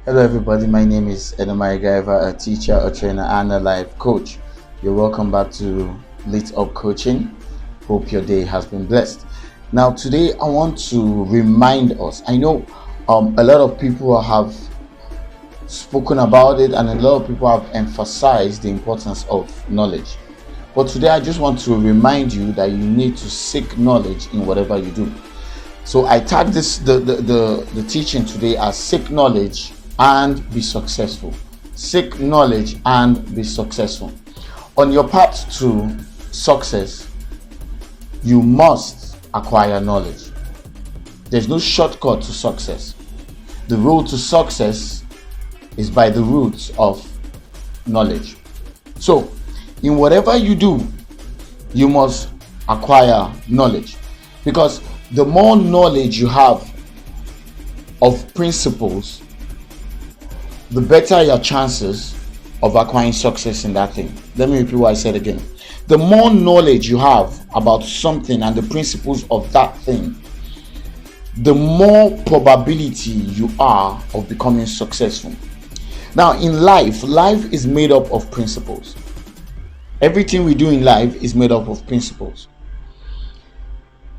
Hello, everybody. My name is Edamari Gaiva, a teacher, a trainer, and a life coach. You're welcome back to Lit Up Coaching. Hope your day has been blessed. Now, today I want to remind us. I know a lot of people have spoken about it, and a lot of people have emphasized the importance of knowledge. But today I just want to remind you that you need to seek knowledge in whatever you do. So I tag this the teaching today as seek knowledge and be successful. Seek knowledge and be successful. On your path to success, you must acquire knowledge. There's no shortcut to success. The road to success is by the roots of knowledge. So, in whatever you do, you must acquire knowledge, because the more knowledge you have of principles, the better your chances of acquiring success in that thing. Let me repeat what I said again. The more knowledge you have about something and the principles of that thing, the more probability you are of becoming successful. Now, in life is made up of principles. Everything we do in life is made up of principles.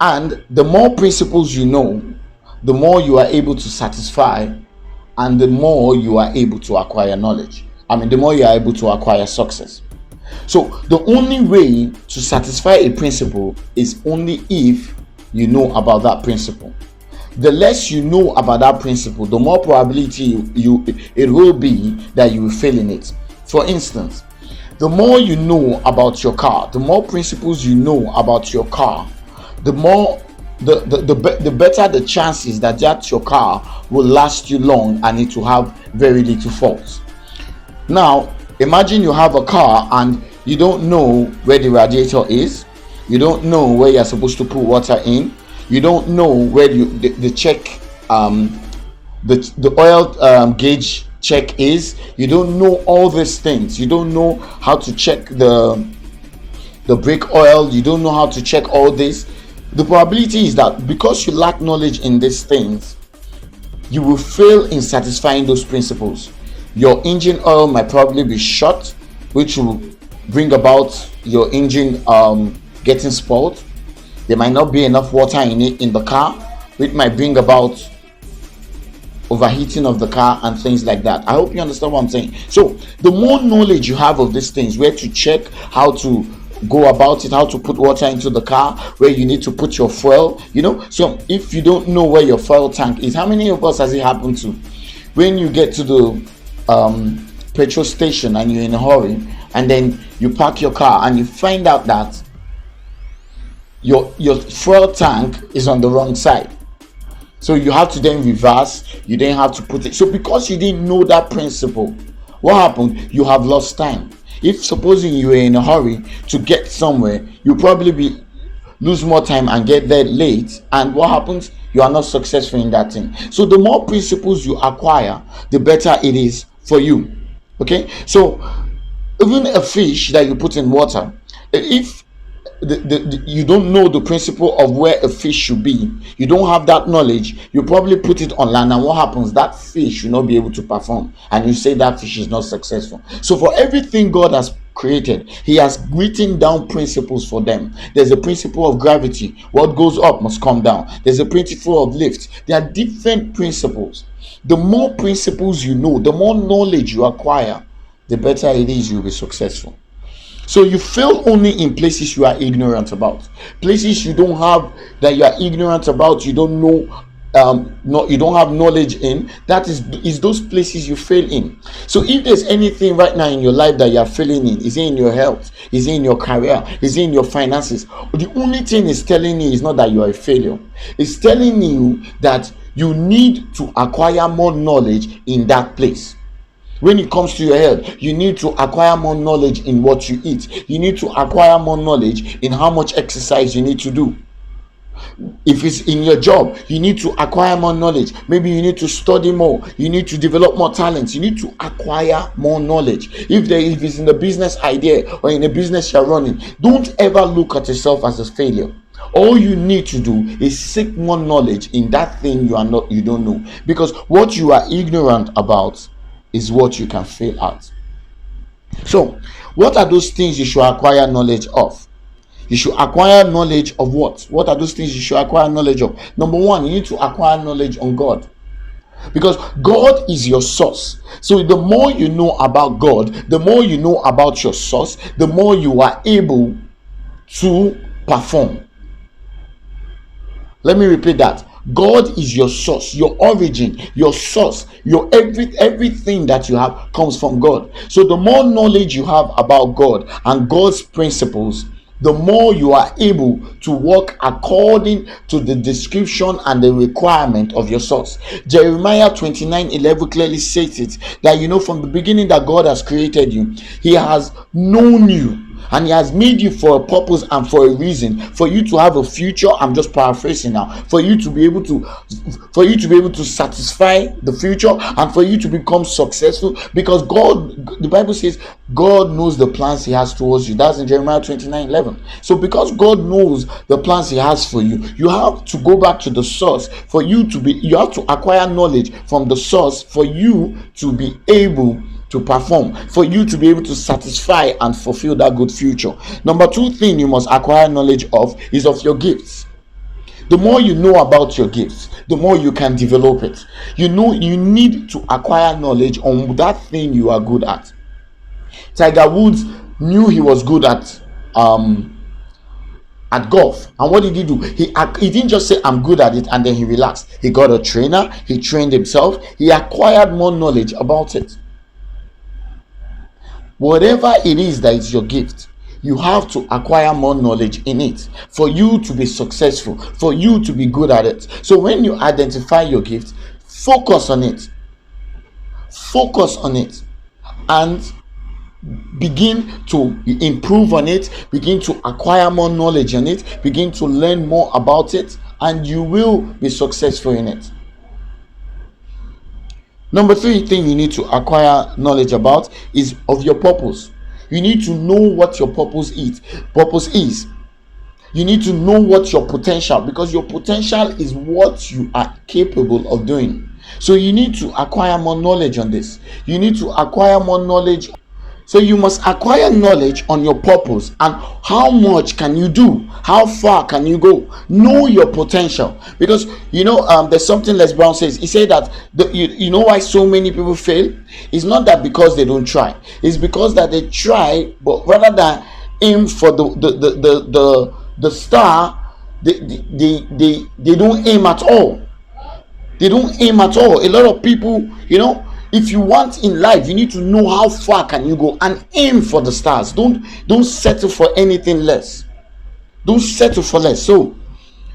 And the more principles you know, the more you are able to satisfy, and the more you are able to acquire knowledge. The more you are able to acquire success. So the only way to satisfy a principle is only if you know about that principle. The less you know about that principle, the more probability it will be that you will fail in it. For instance, the more you know about your car, the more principles you know about your car, the more the better the chances that your car will last you long and it will have very little faults. Now, imagine you have a car and you don't know where the radiator is, you don't know where you're supposed to put water in, you don't know where the check the oil gauge check is, you don't know all these things, you don't know how to check the brake oil, you don't know how to check all this. The probability is that because you lack knowledge in these things, you will fail in satisfying those principles. Your engine oil might probably be short, which will bring about your engine getting spoiled. There might not be enough water in it in the car, which might bring about overheating of the car and things like that. I hope you understand what I'm saying. So the more knowledge you have of these things, where to check, how to go about it, how to put water into the car, where you need to put your fuel, so if you don't know where your fuel tank is, how many of us has it happened to when you get to the petrol station and you're in a hurry, and then you park your car and you find out that your fuel tank is on the wrong side, so you have to then reverse, you then have to put it. So because you didn't know that principle, what happened? You have lost time. If supposing you were in a hurry to get somewhere, you probably lose more time and get there late, and what happens? You are not successful in that thing. So the more principles you acquire, the better it is for you. Okay, so even a fish that you put in water, if you don't know the principle of where a fish should be, you don't have that knowledge, you probably put it on land, and what happens? That fish will not be able to perform, and you say that fish is not successful. So for everything God has created, he has written down principles for them. There's a principle of gravity. What goes up must come down. There's a principle of lift. There are different principles. The more principles you know, the more knowledge you acquire, the better it is you'll be successful. So you fail only in places you are ignorant about, places you don't have, that you are ignorant about, you don't know, you don't have knowledge in. That is those places you fail in. So if there's anything right now in your life that you are failing in, is it in your health, is it in your career, is it in your finances? The only thing it's telling you is not that you are a failure. It's telling you that you need to acquire more knowledge in that place. When it comes to your health, you need to acquire more knowledge in what you eat. You need to acquire more knowledge in how much exercise you need to do. If it's in your job, you need to acquire more knowledge. Maybe you need to study more. You need to develop more talents. You need to acquire more knowledge. If it's in the business idea or in a business you're running, don't ever look at yourself as a failure. All you need to do is seek more knowledge in that thing you don't know, because what you are ignorant about is what you can fail at. So what are those things you should acquire knowledge of? You should acquire knowledge of what are those things you should acquire knowledge of? Number one, you need to acquire knowledge on God, because God is your source. So the more you know about God, the more you know about your source, the more you are able to perform. Let me repeat that. God is your source, your origin, your source, your everything that you have comes from God. So the more knowledge you have about God and God's principles, the more you are able to work according to the description and the requirement of your source. Jeremiah 29:11 clearly states it, that from the beginning that God has created you, He has known you, and He has made you for a purpose and for a reason, for you to have a future. I'm just paraphrasing now. For you to be able to satisfy the future, and for you to become successful, because God, the Bible says, God knows the plans He has towards you. That's in Jeremiah 29:11. So because God knows the plans He has for you, you have to go back to the source. You have to acquire knowledge from the source for you to be able to perform, for you to be able to satisfy and fulfill that good future. Number two thing you must acquire knowledge of is of your gifts. The more you know about your gifts, the more you can develop it. You need to acquire knowledge on that thing you are good at. Tiger Woods knew he was good at golf, and what did he do? He didn't just say, I'm good at it, and then he relaxed. He got a trainer, he trained himself, he acquired more knowledge about it. Whatever it is that is your gift, you have to acquire more knowledge in it for you to be successful, for you to be good at it. So when you identify your gift, focus on it, and begin to improve on it, begin to acquire more knowledge on it, begin to learn more about it, and you will be successful in it. Number three thing you need to acquire knowledge about is of your purpose. You need to know what your purpose is. You need to know what your potential, because your potential is what you are capable of doing. So you need to acquire more knowledge on this. You need to acquire more knowledge. So you must acquire knowledge on your purpose and how much can you do, how far can you go. Know your potential, because there's something Les Brown says. He said that you know why so many people fail. It's not that because they don't try, it's because that they try, but rather than aim for the star, they don't aim at all. They don't aim at all. A lot of people, if you want in life, you need to know how far can you go and aim for the stars. Don't settle for anything less. Don't settle for less. So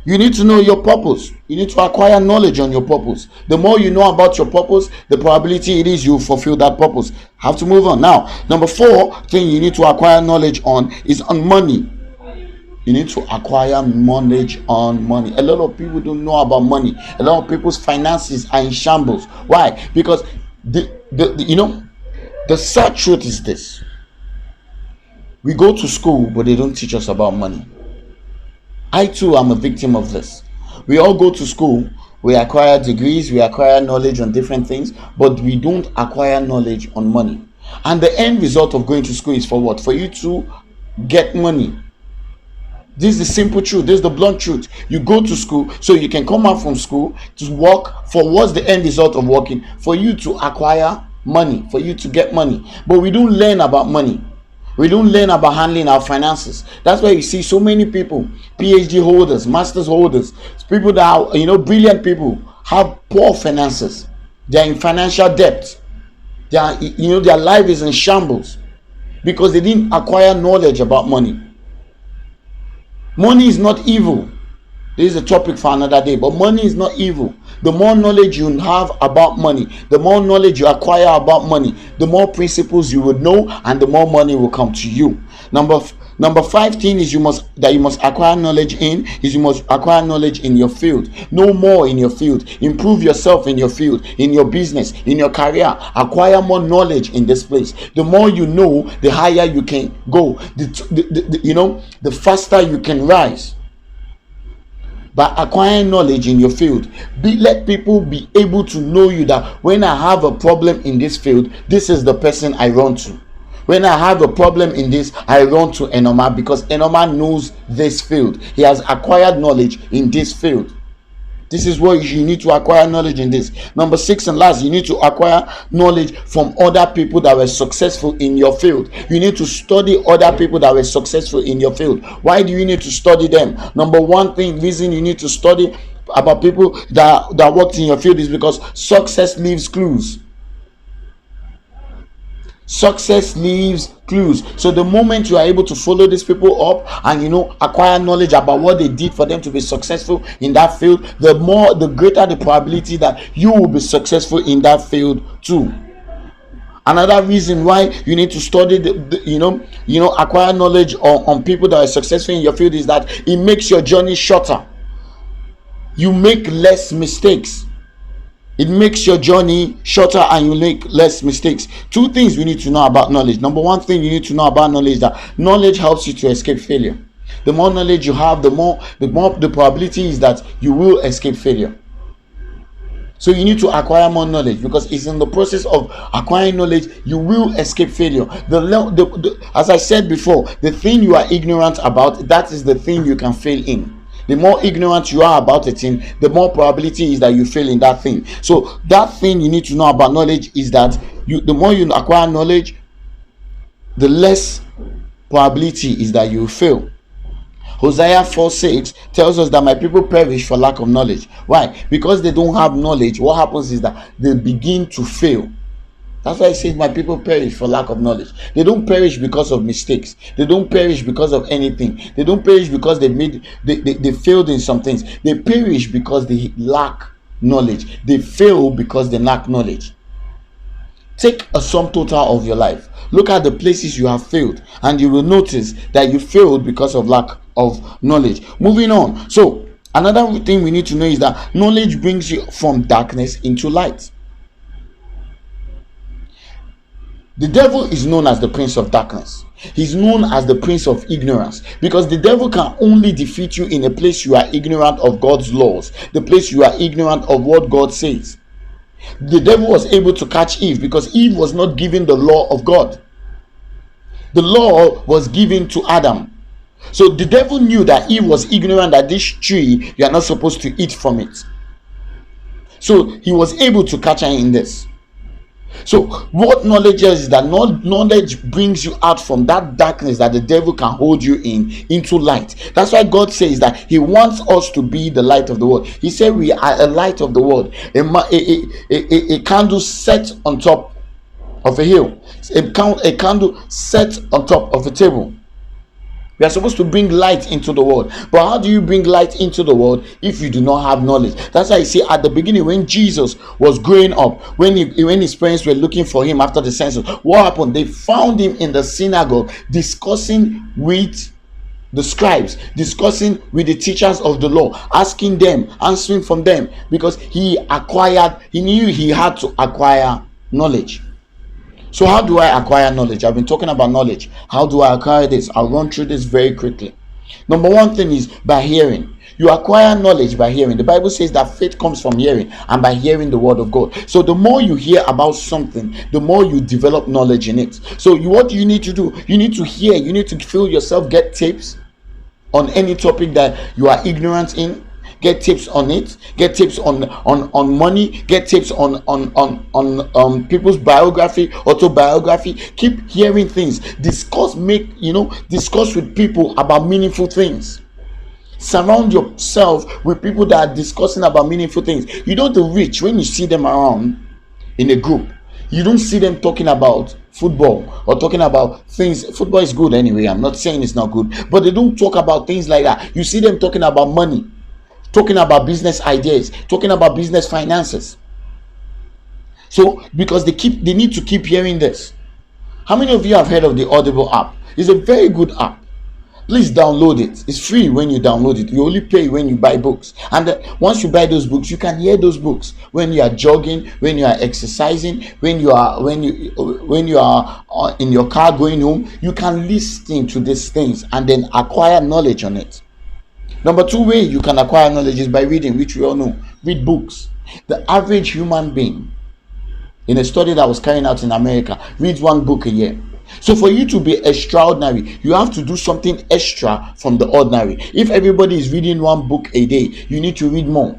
you need to know your purpose. You need to acquire knowledge on your purpose. The more you know about your purpose, the probability it is you fulfill that purpose. Have to move on. Now, number four thing you need to acquire knowledge on is on money. You need to acquire knowledge on money. A lot of people don't know about money. A lot of people's finances are in shambles. Why? Because the sad truth is this: we go to school, but they don't teach us about money. I too am a victim of this. We all go to school, we acquire degrees, we acquire knowledge on different things, but we don't acquire knowledge on money. And the end result of going to school is for what? For you to get money. This is the simple truth. This is the blunt truth. You go to school so you can come out from school to work for what's the end result of working? For you to acquire money, for you to get money. But we don't learn about money. We don't learn about handling our finances. That's why you see so many people, PhD holders, masters holders, people that are, brilliant people, have poor finances. They are in financial debt. They are, their life is in shambles because they didn't acquire knowledge about money. Money is not evil. This is a topic for another day, but money is not evil. The more knowledge you have about money, the more knowledge you acquire about money, the more principles you would know, and the more money will come to you. Number five thing is you must acquire knowledge in is you must acquire knowledge in your field. Know more in your field. Improve yourself in your field, in your business, in your career. Acquire more knowledge in this place. The more you know, the higher you can go. The faster you can rise. by acquiring knowledge in your field. Let people be able to know you, that when I have a problem in this field, this is the person I run to. When I have a problem in this, I run to Enoma, because Enoma knows this field. He has acquired knowledge in this field. This is what you need to acquire knowledge in this. Number 6 and last, you need to acquire knowledge from other people that were successful in your field. You need to study other people that were successful in your field. Why do you need to study them? Number one reason you need to study about people that worked in your field is because success leaves clues. Success leaves clues. So the moment you are able to follow these people up and acquire knowledge about what they did for them to be successful in that field, the greater the probability that you will be successful in that field too. Another reason why you need to study acquire knowledge on people that are successful in your field is that it makes your journey shorter. You make less mistakes. It makes your journey shorter and you make less mistakes. 2 things we need to know about knowledge. Number 1 thing you need to know about knowledge is that knowledge helps you to escape failure. The more knowledge you have, the more the probability is that you will escape failure. So you need to acquire more knowledge, because it's in the process of acquiring knowledge you will escape failure. As I said before, the thing you are ignorant about, that is the thing you can fail in. The more ignorant you are about a thing, the more probability is that you fail in that thing. So that thing you need to know about knowledge is that the more you acquire knowledge, the less probability is that you fail. Hosea 4:6 tells us that my people perish for lack of knowledge. Why? Because they don't have knowledge. What happens is that they begin to fail. That's why it says my people perish for lack of knowledge. They don't perish because of mistakes. They don't perish because of anything. They don't perish because they failed in some things. They perish because they lack knowledge. They fail because they lack knowledge. Take a sum total of your life. Look at the places you have failed, and you will notice that you failed because of lack of knowledge. Moving on. So another thing we need to know is that knowledge brings you from darkness into light. The devil is known as the prince of darkness. He's known as the prince of ignorance, because the devil can only defeat you in a place you are ignorant of God's laws, the place you are ignorant of what God says. The devil was able to catch Eve because Eve was not given the law of God. The law was given to Adam. So the devil knew that Eve was ignorant that this tree, you are not supposed to eat from it. So he was able to catch her in this. So what knowledge is that knowledge brings you out from that darkness that the devil can hold you in into light. That's why God says that he wants us to be the light of the world. He said we are a light of the world, a candle set on top of a hill, a candle set on top of a table. We are supposed to bring light into the world. But how do you bring light into the world if you do not have knowledge? That's why you see at the beginning, when Jesus was growing up, when his parents were looking for him after the census, what happened? They found him in the synagogue discussing with the scribes, discussing with the teachers of the law, asking them, answering from them, because he knew he had to acquire knowledge. So how do I acquire knowledge? I've been talking about knowledge. How do I acquire this? I'll run through this very quickly. Number 1 thing is by hearing. You acquire knowledge by hearing. The Bible says that faith comes from hearing, and by hearing the word of God. So the more you hear about something, the more you develop knowledge in it. So what do you need to do? You need to hear. You need to feel yourself, get tips on any topic that you are ignorant in. Get tips on it. Get tips on money. Get tips on people's biography, autobiography. Keep hearing things. Discuss with people about meaningful things. Surround yourself with people that are discussing about meaningful things. You know, the rich, when you see them around in a group, you don't see them talking about football or talking about things. Football is good anyway. I'm not saying it's not good, but they don't talk about things like that. You see them talking about money, talking about business ideas, talking about business finances. So because they need to keep hearing this. How many of you have heard of the Audible app? It's a very good app. Please download it. It's free when you download it. You only pay when you buy books. And once you buy those books, you can hear those books when you are jogging, when you are exercising, when you are in your car going home. You can listen to these things and then acquire knowledge on it. Number two way you can acquire knowledge is by reading, which we all know. Read books. The average human being, in a study that was carried out in America, reads one book a year. So for you to be extraordinary, you have to do something extra from the ordinary. If everybody is reading one book a day, you need to read more.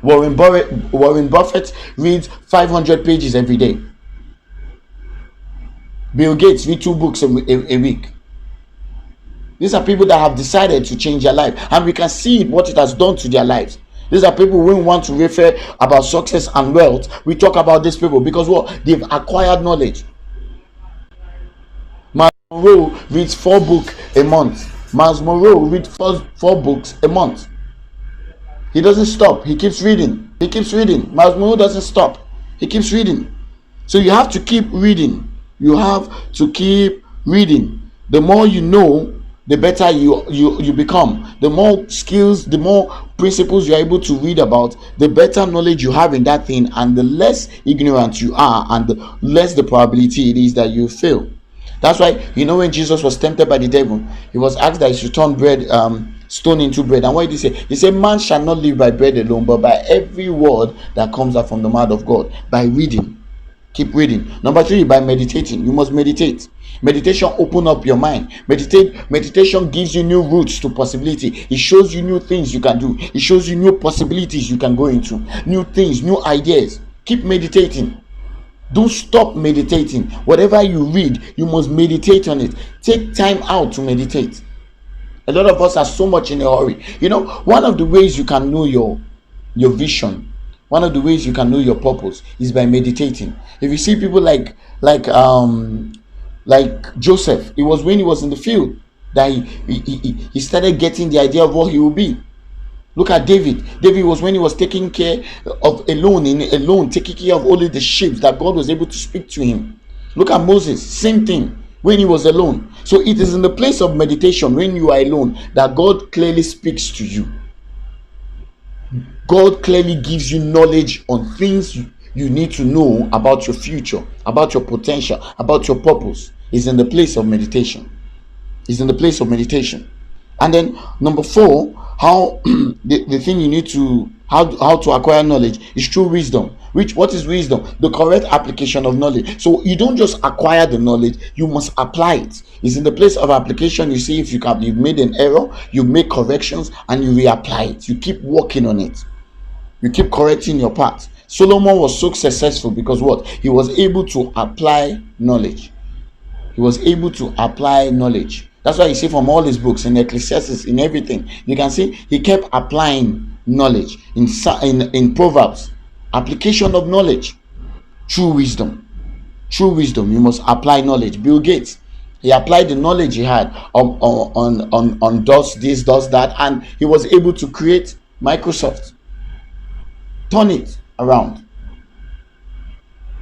Warren Buffett reads 500 pages every day. Bill Gates reads 2 books a week. These are people that have decided to change their life, and we can see what it has done to their lives. These are people when we want to refer about success and wealth, we talk about these people because what? They've acquired knowledge. Miles Monroe reads 4 books a month. Miles Monroe reads 4 books a month. He doesn't stop. He keeps reading. Miles Monroe doesn't stop. He keeps reading. So you have to keep reading. You have to keep reading. The more you know, the better you become. The more skills, the more principles you're able to read about, the better knowledge you have in that thing, and the less ignorant you are, and the less the probability it is that you fail. That's why, when Jesus was tempted by the devil, he was asked that he should turn stone into bread. And what did he say? He said, man shall not live by bread alone, but by every word that comes out from the mouth of God. By reading. Keep reading. Number 3, by meditating. You must meditate. Meditation open up your mind. Meditation gives you new routes to possibility. It shows you new things you can do. It shows you new possibilities you can go into. New things, new ideas. Keep meditating. Don't stop meditating. Whatever you read, you must meditate on it. Take time out to meditate. A lot of us are so much in a hurry. One of the ways you can know your vision, one of the ways you can know your purpose is by meditating. If you see people like Joseph, it was when he was in the field that he started getting the idea of what he will be. Look at David. David was when he was taking care of taking care of only the sheep, that God was able to speak to him. Look at Moses, same thing, when he was alone. So it is in the place of meditation, when you are alone, that God clearly speaks to you. God clearly gives you knowledge on things you need to know about your future, about your potential, about your purpose. Is in the place of meditation. And then number 4, how the thing you need to how to acquire knowledge is through wisdom. What is wisdom? The correct application of knowledge. So you don't just acquire the knowledge, you must apply it. It's in the place of application. You see, if you've made an error, you make corrections and you reapply it. You keep working on it. You keep correcting your path. Solomon was so successful because what? He was able to apply knowledge. That's why you see from all his books, in Ecclesiastes, in everything, you can see he kept applying knowledge. In Proverbs, application of knowledge through wisdom. You must apply knowledge. Bill Gates, he applied the knowledge he had on does this, does that, and he was able to create Microsoft. Turn it around.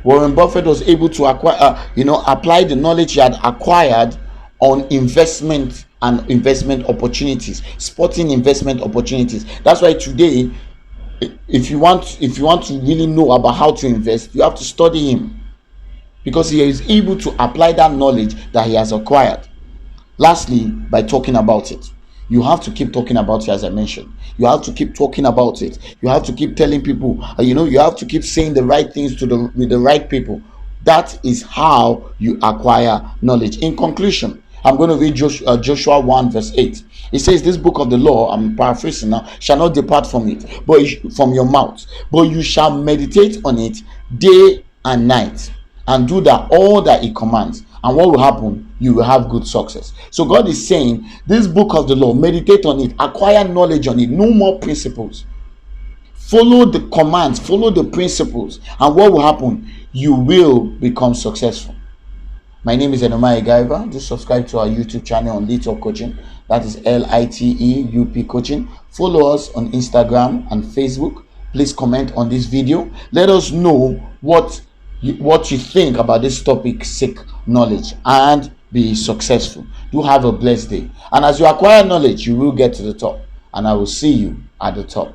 Warren Buffett was able to apply the knowledge he had acquired on investment and investment opportunities, sporting investment opportunities. That's why today, if you want to really know about how to invest, you have to study him, because he is able to apply that knowledge that he has acquired. Lastly, by talking about it. You have to keep talking about it, as I mentioned. You have to keep talking about it. You have to keep telling people, you have to keep saying the right things with the right people. That is how you acquire knowledge. In conclusion, I'm going to read Joshua 1 verse 8. It says, this book of the law, I'm paraphrasing now, shall not depart from your mouth, but you shall meditate on it day and night, and do all that it commands. And what will happen? You will have good success. So God is saying, this book of the law, meditate on it, acquire knowledge on it, know more principles. Follow the commands, follow the principles, and what will happen? You will become successful. My name is Enomai Gaiva. Just subscribe to our YouTube channel on Little Coaching. That is LITEUP Coaching. Follow us on Instagram and Facebook. Please comment on this video. Let us know what you think about this topic, seek knowledge and be successful. Do have a blessed day. And as you acquire knowledge, you will get to the top. And I will see you at the top.